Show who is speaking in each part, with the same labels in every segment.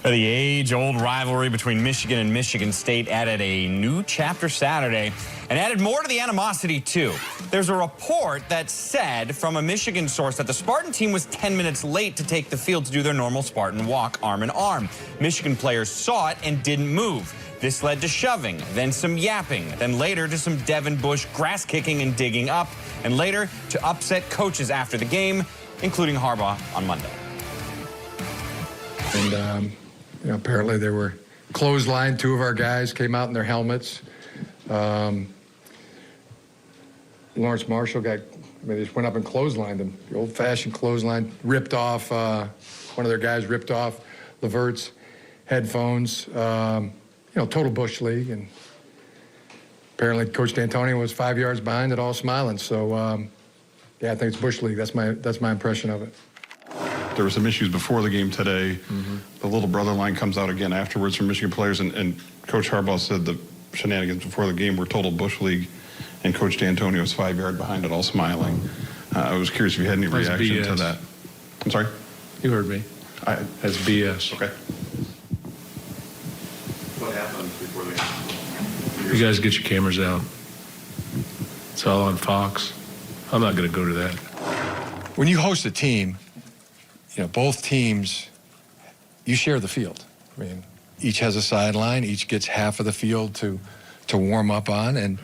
Speaker 1: The age-old rivalry between Michigan and Michigan State added a new chapter Saturday and added more to the animosity, too. There's a report that said from a Michigan source that the Spartan team was 10 minutes late to take the field to do their normal Spartan walk arm in arm. Michigan players saw it and didn't move. This led to shoving, then some yapping, then later to some Devin Bush grass kicking and digging up, and later to upset coaches after the game, including Harbaugh on Monday.
Speaker 2: And, apparently they were clotheslined. Two of our guys came out in their helmets. Lawrence Marshall they just went up and clotheslined him. The old-fashioned clothesline, ripped off, one of their guys ripped off Levert's headphones. Total Bush League. And apparently Coach D'Antonio was 5 yards behind it, all smiling. So, yeah, I think it's Bush League. That's my impression of it.
Speaker 3: There were some issues before the game today. The little brother line comes out again afterwards from Michigan players, and Coach Harbaugh said the shenanigans before the game were total Bush League, and Coach D'Antonio was 5 yards behind it, all smiling. I was curious if you had any reaction to that. I'm sorry?
Speaker 4: You heard me. That's BS.
Speaker 3: Okay. What happened before the game?
Speaker 4: You guys get your cameras out. It's all on Fox. I'm not going to go to that.
Speaker 2: When you host a team, both teams, you share the field. I mean, each has a sideline. Each gets half of the field to warm up on, and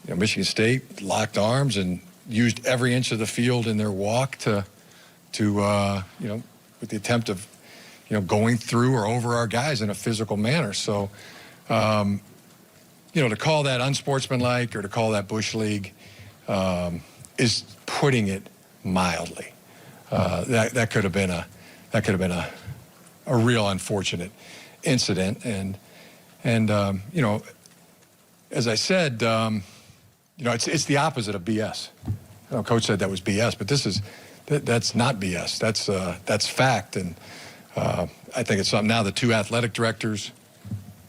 Speaker 2: Michigan State locked arms and used every inch of the field in their walk to with the attempt of going through or over our guys in a physical manner. So to call that unsportsmanlike or to call that Bush League is putting it mildly. That could have been a real unfortunate incident, and as I said, it's the opposite of BS. Coach said that was BS, but that's not BS. That's fact, and I think it's something now the two athletic directors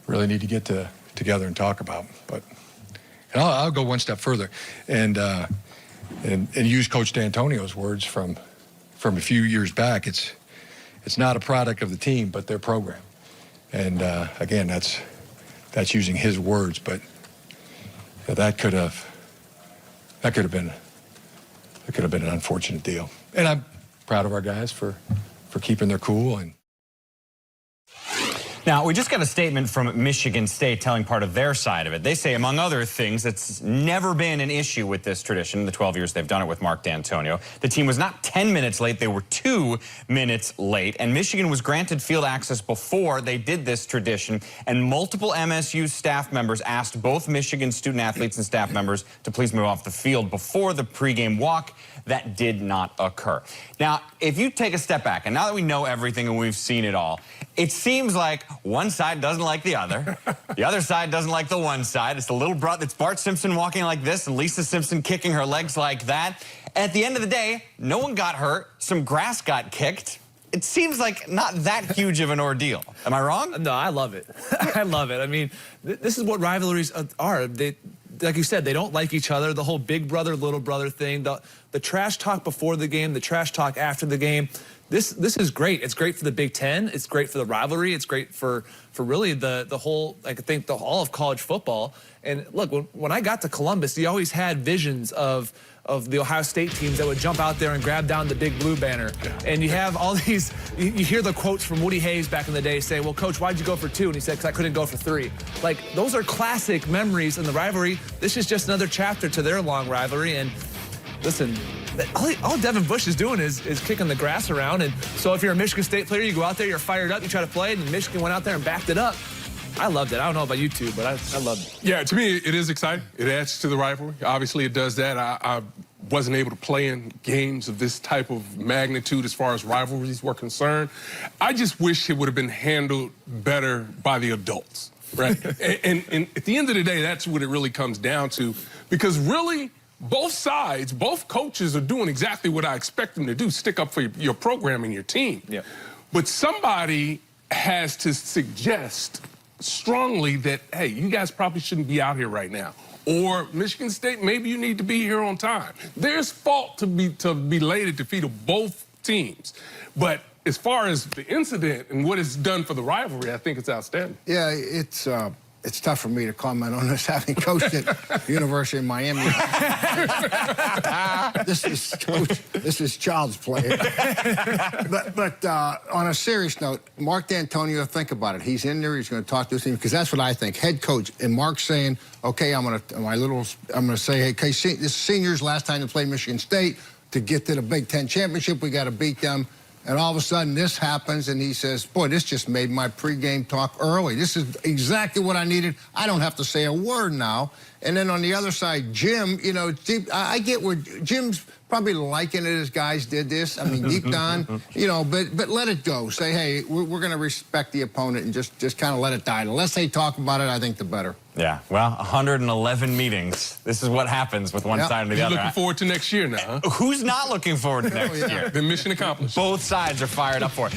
Speaker 2: really need to get together and talk about. But I'll go one step further and use Coach D'Antonio's words from a few years back. It's not a product of the team, but their program. And again, that's using his words, but that could have been an unfortunate deal. And I'm proud of our guys for keeping their cool. And
Speaker 1: now, we just got a statement from Michigan State telling part of their side of it. They say, among other things, it's never been an issue with this tradition, the 12 years they've done it with Mark D'Antonio. The team was not 10 minutes late, they were 2 minutes late. And Michigan was granted field access before they did this tradition. And multiple MSU staff members asked both Michigan student athletes and staff members to please move off the field before the pregame walk. That did not occur. Now, if you take a step back, and now that we know everything and we've seen it all, it seems like one side doesn't like the other. The other side doesn't like the one side. It's the little brother. It's Bart Simpson walking like this and Lisa Simpson kicking her legs like that. At the end of the day, no one got hurt. Some grass got kicked. It seems like not that huge of an ordeal. Am I wrong?
Speaker 5: No, I love it. I love it. I mean, this is what rivalries are. Like you said, they don't like each other. The whole big brother, little brother thing. The trash talk before the game, the trash talk after the game. This is great. It's great for the Big Ten. It's great for the rivalry. It's great for really the whole, I think, all of college football. And look, when I got to Columbus, you always had visions of the Ohio State teams that would jump out there and grab down the big blue banner. And you have all these, you hear the quotes from Woody Hayes back in the day say, well, Coach, why'd you go for 2? And he said, because I couldn't go for 3. Like, those are classic memories in the rivalry. This is just another chapter to their long rivalry. And listen, all Devin Bush is doing is kicking the grass around. And so if you're a Michigan State player, you go out there, you're fired up, you try to play it, and Michigan went out there and backed it up. I loved it. I don't know about you two, but I loved it.
Speaker 6: Yeah, to me, it is exciting. It adds to the rivalry. Obviously, it does that. I wasn't able to play in games of this type of magnitude as far as rivalries were concerned. I just wish it would have been handled better by the adults, right? and at the end of the day, that's what it really comes down to, because really, both sides, both coaches are doing exactly what I expect them to do, stick up for your program and your team.
Speaker 5: Yeah.
Speaker 6: But somebody has to suggest strongly that, hey, you guys probably shouldn't be out here right now. Or Michigan State, maybe you need to be here on time. There's fault to be laid at the feet of both teams. But as far as the incident and what it's done for the rivalry, I think it's outstanding.
Speaker 7: Yeah, it's tough for me to comment on this, having coached at University of Miami. This is child's play. But on a serious note, Mark D'Antonio, think about it. He's in there. He's going to talk to his team because that's what I think. Head coach, and Mark's saying, "Okay, I'm going to say, hey, this is seniors last time they played Michigan State to get to the Big Ten championship. We got to beat them." And all of a sudden, this happens, and he says, boy, this just made my pregame talk early. This is exactly what I needed. I don't have to say a word now. And then on the other side, Jim, you know, I get where Jim's probably liking it as guys did this. I mean, deep down, you know, but let it go. Say, hey, we're going to respect the opponent and just kind of let it die. The less they talk about it, I think the better.
Speaker 1: Yeah, well, 111 meetings. This is what happens with one side and the
Speaker 6: You're
Speaker 1: other.
Speaker 6: looking forward to next year now, huh?
Speaker 1: Who's not looking forward to next year?
Speaker 6: The mission accomplished.
Speaker 1: Both sides are fired up for it.